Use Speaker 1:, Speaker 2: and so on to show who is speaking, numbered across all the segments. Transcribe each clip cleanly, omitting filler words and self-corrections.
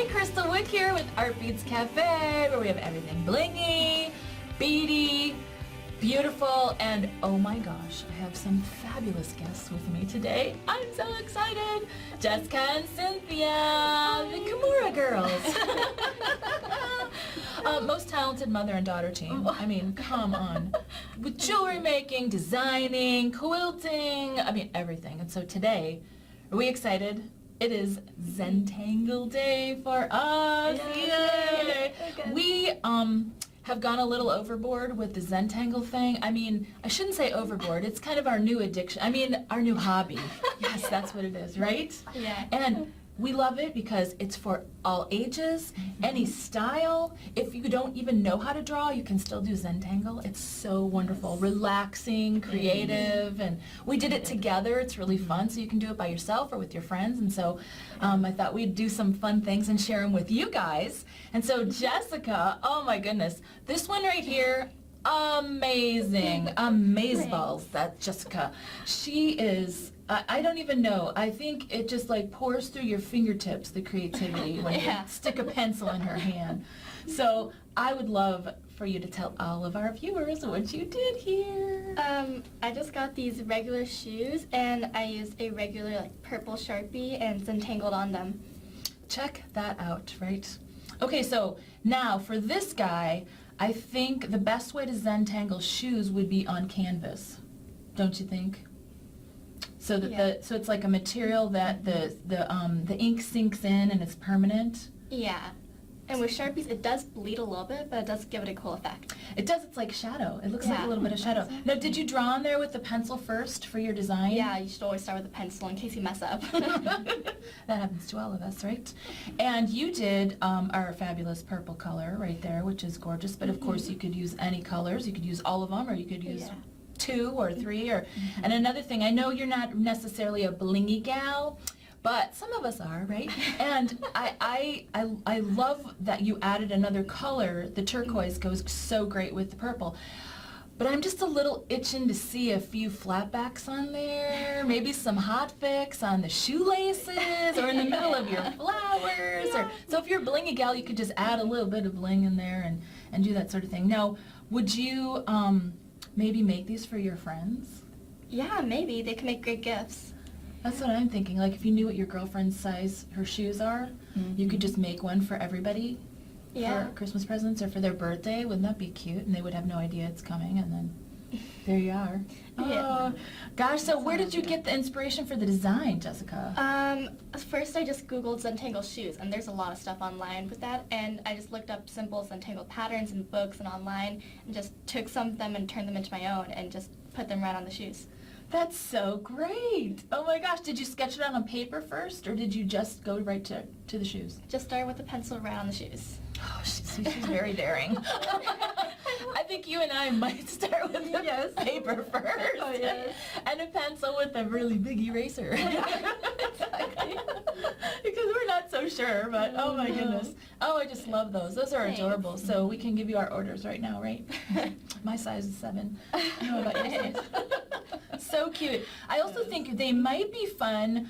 Speaker 1: Kristal Wick here with Artbeads Cafe, where we have everything blingy, beady, beautiful, and oh my gosh, I have some fabulous guests with me today. I'm so excited. Jessica and Cynthia, the Kimura girls. Most talented mother and daughter team. I mean, come on. With jewelry making, designing, quilting, I mean, everything. And so today, are we excited? It is Zentangle Day for us. Yay!
Speaker 2: Okay.
Speaker 1: We have gone a little overboard with the Zentangle thing. I mean, I shouldn't say overboard. It's kind of our new addiction. I mean, our new hobby. Yes, that's what it is, right?
Speaker 2: Yeah.
Speaker 1: And we love it because it's for all ages, any style. If you don't even know how to draw, you can still do Zentangle. It's so wonderful, relaxing, creative, and we did it together. It's really fun, so you can do it by yourself or with your friends. And so I thought we'd do some fun things and share them with you guys. And so Jessica, oh my goodness, this one right here, amazing, amazeballs, that Jessica. She is, I don't even know, I think it just like pours through your fingertips, the creativity, when you stick a pencil in her hand. So I would love for you to tell all of our viewers what you did here.
Speaker 2: I just got these regular shoes, and I used a regular like purple Sharpie and Zentangled on them.
Speaker 1: Check that out, right? Okay, so now for this guy, I think the best way to Zentangle shoes would be on canvas, don't you think? So that so it's like a material that the ink sinks in and it's permanent.
Speaker 2: Yeah. And with Sharpies, it does bleed a little bit, but it does give it a cool effect.
Speaker 1: It does. It's like shadow. It looks like a little bit of shadow. Now, did you draw on there with the pencil first for your design?
Speaker 2: Yeah, you should always start with a pencil in case you mess up.
Speaker 1: That happens to all of us, right? And you did our fabulous purple color right there, which is gorgeous. But of course, you could use any colors. You could use all of them, or you could use 2 or 3. Or and another thing, I know you're not necessarily a blingy gal, but some of us are, right? And I love that you added another color. The turquoise goes so great with the purple. But I'm just a little itching to see a few flatbacks on there, maybe some hot fix on the shoelaces or in the middle of your flowers. Or, so if you're a blingy gal, you could just add a little bit of bling in there and do that sort of thing. Now, would you maybe make these for your friends?
Speaker 2: Yeah, maybe. They can make great gifts.
Speaker 1: That's what I'm thinking. Like if you knew what your girlfriend's size her shoes are, you could just make one for everybody for Christmas presents or for their birthday. Wouldn't that be cute? And they would have no idea it's coming, and then there you are. Oh, gosh, so where did you get the inspiration for the design, Jessica?
Speaker 2: First I just Googled Zentangle shoes, and there's a lot of stuff online with that, and I just looked up simple Zentangle patterns in books and online, and just took some of them and turned them into my own, and just put them right on the shoes.
Speaker 1: That's so great. Oh my gosh, did you sketch it out on paper first, or did you just go right to the shoes?
Speaker 2: Just start with the pencil right on the shoes.
Speaker 1: Oh, she's very daring. I think you and I might start with the paper first and a pencil with a really big eraser. Exactly. Because we're not so sure, but oh my goodness. Oh, I just love those. Those are adorable. So we can give you our orders right now, right? My size is 7. I don't know about your size. So cute. I also think they might be fun.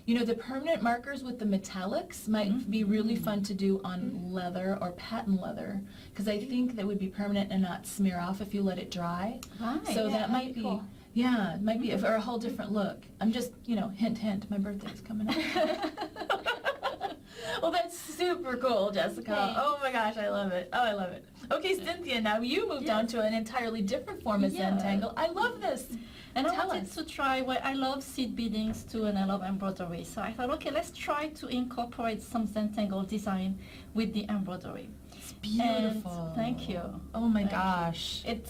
Speaker 1: You know, the permanent markers with the metallics might be really fun to do on leather or patent leather, because I think that would be permanent and not smear off if you let it dry.
Speaker 2: Right.
Speaker 1: So that might be, cool. Yeah, it might be for a whole different look. I'm just, you know, hint, hint, my birthday's coming up. Well, that's super cool, Jessica.
Speaker 2: Thanks.
Speaker 1: Oh my gosh, I love it. Oh, I love it. Okay, Cynthia, now you moved on to an entirely different form of Zentangle. I love this.
Speaker 3: And I wanted to try, well, I love seed beadings too, and I love embroidery. So I thought, okay, let's try to incorporate some Zentangle design with the embroidery.
Speaker 1: It's beautiful.
Speaker 3: And thank you.
Speaker 1: Oh my gosh.
Speaker 3: It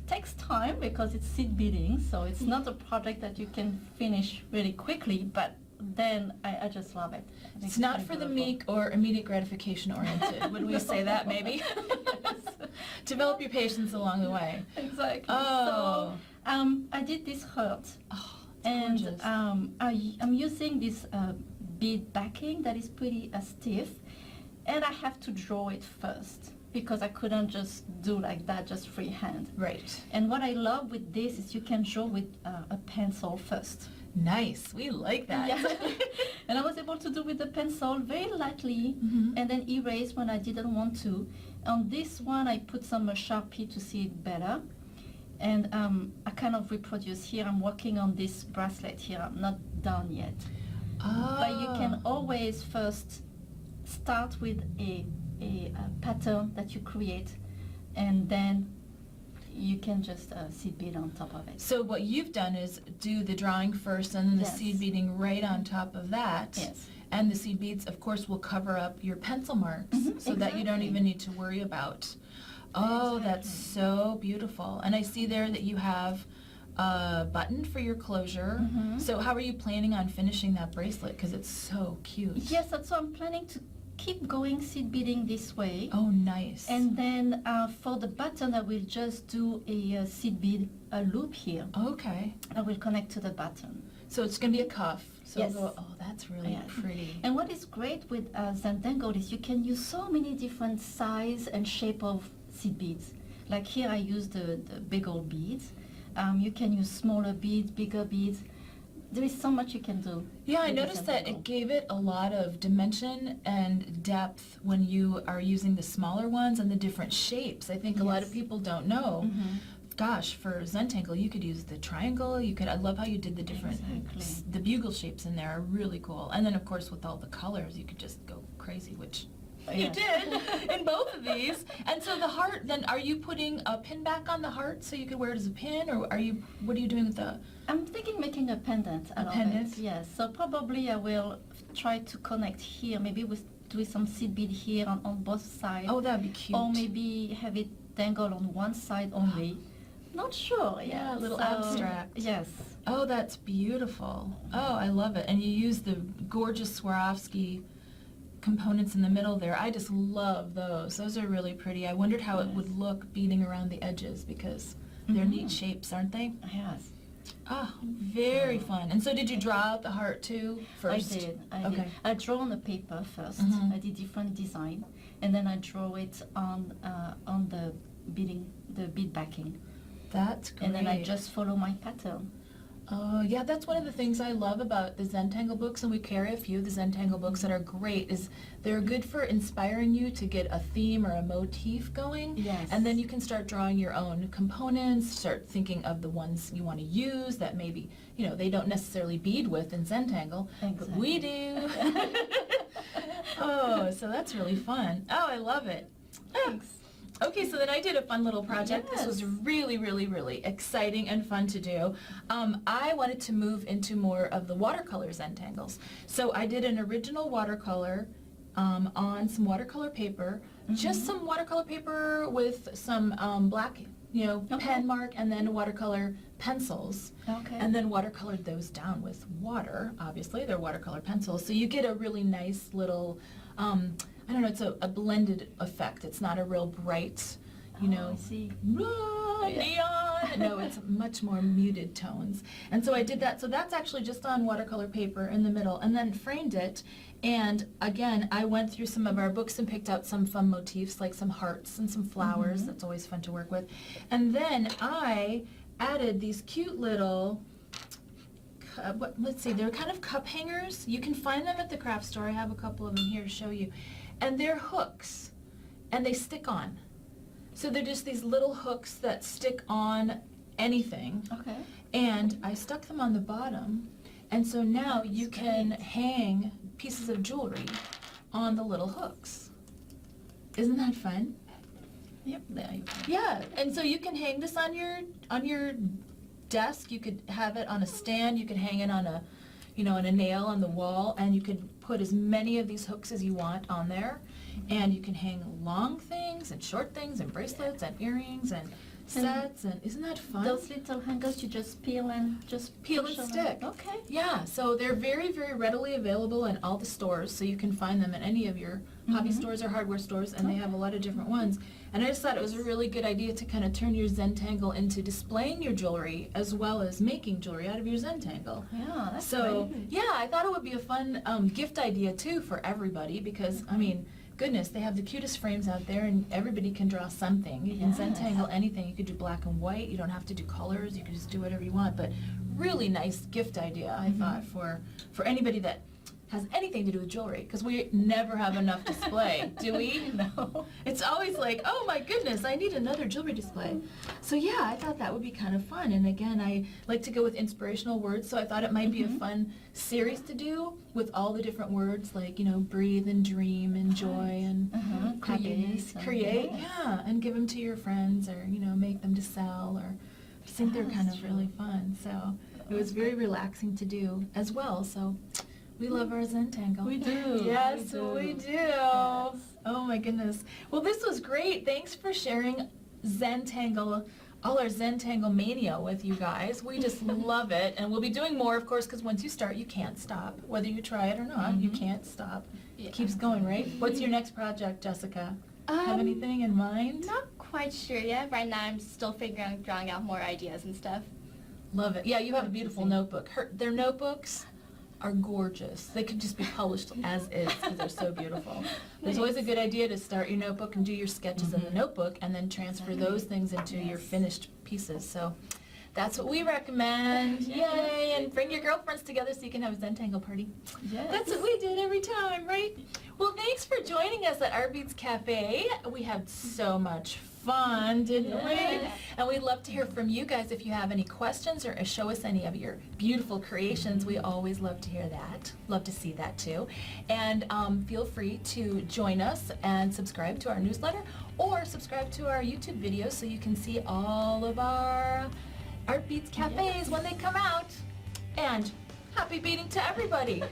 Speaker 3: takes time because it's seed beading, so it's not a project that you can finish really quickly, but then I just love it.
Speaker 1: It's not for the meek or immediate gratification oriented. Would we say that maybe? Develop your patience along the way.
Speaker 3: Exactly.
Speaker 1: Oh.
Speaker 3: So I did this heart.
Speaker 1: Oh,
Speaker 3: and
Speaker 1: gorgeous.
Speaker 3: I'm using this bead backing that is pretty stiff, and I have to draw it first because I couldn't just do like that, just freehand.
Speaker 1: Right.
Speaker 3: And what I love with this is you can draw with a pencil first.
Speaker 1: Nice. We like that.
Speaker 3: Yeah. And I was able to do with the pencil very lightly and then erase when I didn't want to. On this one, I put some Sharpie to see it better. And I kind of reproduce here. I'm working on this bracelet here. I'm not done yet.
Speaker 1: Oh.
Speaker 3: But you can always first start with a pattern that you create, and then you can just seed bead on top of it.
Speaker 1: So what you've done is do the drawing first and then the
Speaker 3: Yes.
Speaker 1: seed beading right on top of that.
Speaker 3: Yes.
Speaker 1: And the seed beads, of course, will cover up your pencil marks so that you don't
Speaker 3: exactly.
Speaker 1: even need to worry about. Oh, that's
Speaker 3: Exactly.
Speaker 1: so beautiful. And I see there that you have a button for your closure. So how are you planning on finishing that bracelet? Because it's so cute.
Speaker 3: Yes, and so I'm planning to keep going seed beading this way.
Speaker 1: Oh, nice.
Speaker 3: And then for the button, I will just do a seed bead loop here.
Speaker 1: Okay.
Speaker 3: I will connect to the button.
Speaker 1: So it's going to be a cuff. So
Speaker 3: Yes.
Speaker 1: it'll go, oh, that's really
Speaker 3: Yeah.
Speaker 1: pretty.
Speaker 3: And what is great with Zentangle is you can use so many different size and shape of seed beads. Like here I use the big old beads. You can use smaller beads, bigger beads. There is so much you can do.
Speaker 1: Yeah, I
Speaker 3: with the
Speaker 1: noticed that
Speaker 3: Zentangle.
Speaker 1: it gave it a lot of dimension and depth when you are using the smaller ones and the different shapes. I think a lot of
Speaker 3: Yes.
Speaker 1: people don't know. Gosh, for Zentangle, you could use the triangle. I love how you did the different,
Speaker 3: Exactly.
Speaker 1: the bugle shapes in there are really cool. And then, of course, with all the colors, you could just go crazy, which you
Speaker 3: Yes.
Speaker 1: did in both of these. And so the heart, then are you putting a pin back on the heart so you could wear it as a pin, or what are you doing with the?
Speaker 3: I'm thinking making a pendant.
Speaker 1: A pendant?
Speaker 3: Yes. So probably I will try to connect here, maybe with some seed bead here on both sides.
Speaker 1: Oh, that'd be cute.
Speaker 3: Or maybe have it dangle on one side only. Not sure.
Speaker 1: Yeah, a little
Speaker 3: So,
Speaker 1: abstract.
Speaker 3: Yes.
Speaker 1: Oh, that's beautiful. Oh, I love it. And you use the gorgeous Swarovski components in the middle there. I just love those. Those are really pretty. I wondered how it would look beading around the edges because they're neat shapes, aren't they?
Speaker 3: Yes.
Speaker 1: Oh, very fun. And so did you draw out the heart too first?
Speaker 3: I did.
Speaker 1: Okay.
Speaker 3: I draw on the paper first. I did different design, and then I draw it on the bead backing,
Speaker 1: That's great.
Speaker 3: and then I just follow my pattern.
Speaker 1: Oh, yeah, that's one of the things I love about the Zentangle books, and we carry a few of the Zentangle books that are great, is they're good for inspiring you to get a theme or a motif going.
Speaker 3: Yes.
Speaker 1: And then you can start drawing your own components, start thinking of the ones you want to use that maybe, they don't necessarily bead with in Zentangle, but we do. Oh, so that's really fun. Oh, I love it.
Speaker 3: Thanks.
Speaker 1: Okay, so then I did a fun little project. This was
Speaker 3: Yes.
Speaker 1: really, really, really exciting and fun to do. I wanted to move into more of the watercolor Zentangles. So I did an original watercolor on some watercolor paper, just some watercolor paper with some black, pen mark, and then watercolor pencils.
Speaker 3: Okay.
Speaker 1: And then watercolored those down with water. Obviously, they're watercolor pencils. So you get a really nice little, I don't know, it's a blended effect. It's not a real bright,
Speaker 3: I see.
Speaker 1: neon. No, it's much more muted tones. And so I did that. So that's actually just on watercolor paper in the middle, and then framed it. And again, I went through some of our books and picked out some fun motifs, like some hearts and some flowers. That's always fun to work with. And then I added these cute little, let's see, they're kind of cup hangers. You can find them at the craft store. I have a couple of them here to show you. And they're hooks, and they stick on. So they're just these little hooks that stick on anything.
Speaker 3: Okay.
Speaker 1: And I stuck them on the bottom, and so now you can hang pieces of jewelry on the little hooks. Isn't that fun?
Speaker 3: Yep. There you go.
Speaker 1: Yeah, and so you can hang this on your desk. You could have it on a stand. You could hang it on a nail on the wall, and you could put as many of these hooks as you want on there. And you can hang long things and short things and bracelets and earrings and sets, and isn't that fun?
Speaker 3: Those little hangers you just peel and just
Speaker 1: Peel
Speaker 3: push
Speaker 1: and
Speaker 3: them
Speaker 1: stick.
Speaker 3: out. Okay.
Speaker 1: Yeah, so they're very, very readily available in all the stores, so you can find them in any of your hobby stores or hardware stores, and they have a lot of different ones. And I just thought it was a really good idea to kind of turn your Zentangle into displaying your jewelry as well as making jewelry out of your Zentangle.
Speaker 3: Yeah, that's
Speaker 1: So,
Speaker 3: great.
Speaker 1: yeah, I thought it would be a fun gift idea too for everybody because, goodness, they have the cutest frames out there, and everybody can draw something. You can
Speaker 3: Yes.
Speaker 1: Zentangle anything. You could do black and white. You don't have to do colors. You can just do whatever you want. But really nice gift idea, I thought, for anybody that has anything to do with jewelry, because we never have enough display, do we?
Speaker 3: No.
Speaker 1: It's always like, oh my goodness, I need another jewelry display. So yeah, I thought that would be kind of fun. And again, I like to go with inspirational words, so I thought it might be a fun series to do with all the different words, like, you know, breathe and dream and joy and happiness. Create, yeah, and give them to your friends, or, you know, make them to sell, or I think they're kind of really fun. So it was very relaxing to do as well. So we love our Zentangle.
Speaker 3: We do.
Speaker 1: Yes,
Speaker 3: we do.
Speaker 1: Yes. Oh my goodness. Well, this was great. Thanks for sharing Zentangle, all our Zentangle mania with you guys. We just love it. And we'll be doing more, of course, because once you start, you can't stop. Whether you try it or not, you can't stop.
Speaker 2: Yeah.
Speaker 1: It keeps going, right? What's your next project, Jessica? Have anything in mind?
Speaker 2: Not quite sure yet. Right now I'm still drawing out more ideas and stuff.
Speaker 1: Love it. Yeah, you have a beautiful notebook. Their notebooks are gorgeous. They could just be published as is because they're so beautiful. There's always a good idea to start your notebook and do your sketches in the notebook and then transfer those things into your finished pieces. So that's what we recommend. Yay! And bring your girlfriends together so you can have a Zentangle party.
Speaker 3: Yes.
Speaker 1: That's what we did every time, right? Well, thanks for joining us at Artbeads Cafe. We had so much fun, didn't we?
Speaker 3: Yes.
Speaker 1: And we'd love to hear from you guys if you have any questions or show us any of your beautiful creations. We always love to hear that. Love to see that too. And feel free to join us and subscribe to our newsletter or subscribe to our YouTube videos so you can see all of our Artbeads Cafes when they come out. And happy beating to everybody.